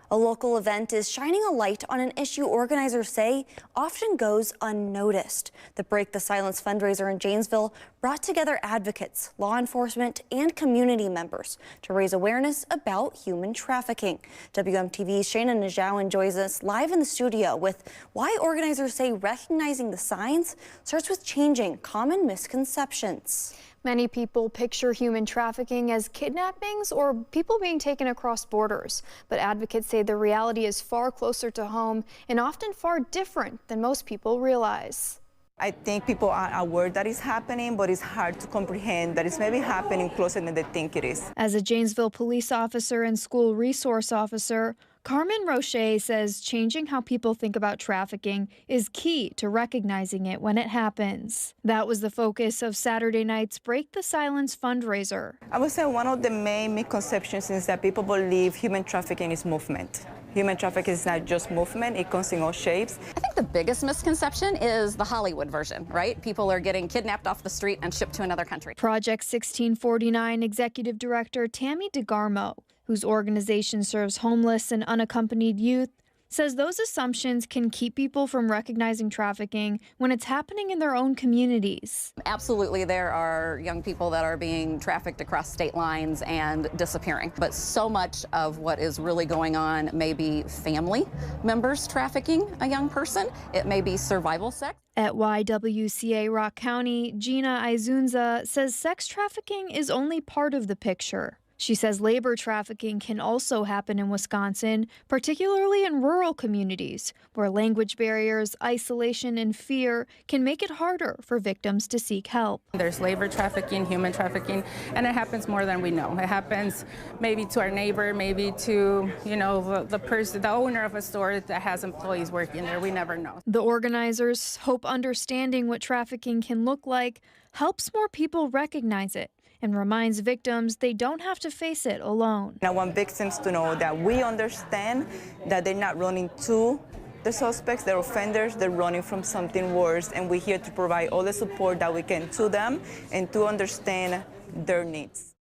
A local event is shining a light on an issue organizers say often goes unnoticed. The Break the Silence fundraiser in Janesville brought together advocates, law enforcement, and community members to raise awareness about human trafficking. WMTV's Shayna Najawan joins us live in the studio with why organizers say recognizing the signs starts with changing common misconceptions. Many people picture human trafficking as kidnappings or people being taken across borders. But advocates say the reality is far closer to home and often far different than most people realize. I think people are aware that it's happening, but it's hard to comprehend that it's maybe happening closer than they think it is. As a Janesville police officer and school resource officer, Carmen Roche says changing how people think about trafficking is key to recognizing it when it happens. That was the focus of Saturday night's Break the Silence fundraiser. I would say one of the main misconceptions is that people believe human trafficking is movement. Human trafficking is not just movement, it comes in all shapes. I think the biggest misconception is the Hollywood version, right? People are getting kidnapped off the street and shipped to another country. Project 1649 Executive Director Tammy DeGarmo, whose organization serves homeless and unaccompanied youth, says those assumptions can keep people from recognizing trafficking when it's happening in their own communities. Absolutely, there are young people that are being trafficked across state lines and disappearing. But so much of what is really going on may be family members trafficking a young person. It may be survival sex. At YWCA Rock County, Gina Izunza says sex trafficking is only part of the picture. She says labor trafficking can also happen in Wisconsin, particularly in rural communities, where language barriers, isolation, and fear can make it harder for victims to seek help. There's labor trafficking, human trafficking, and it happens more than we know. It happens maybe to our neighbor, maybe to, the person, the owner of a store that has employees working there. We never know. The organizers hope understanding what trafficking can look like helps more people recognize it and reminds victims they don't have to face it alone. I want victims to know that we understand that they're not running to the suspects, they're offenders, they're running from something worse, and we're here to provide all the support that we can to them and to understand their needs.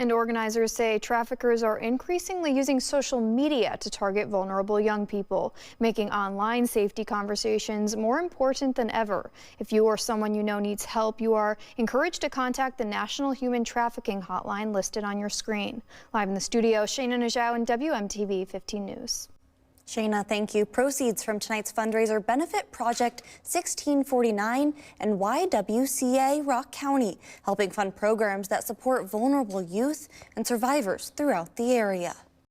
And organizers say traffickers are increasingly using social media to target vulnerable young people, making online safety conversations more important than ever. If you or someone you know needs help, you are encouraged to contact the National Human Trafficking Hotline listed on your screen. Live in the studio, Shayna Najawan, WMTV 15 News. Shayna, thank you. Proceeds from tonight's fundraiser benefit Project 1649 and YWCA Rock County, helping fund programs that support vulnerable youth and survivors throughout the area.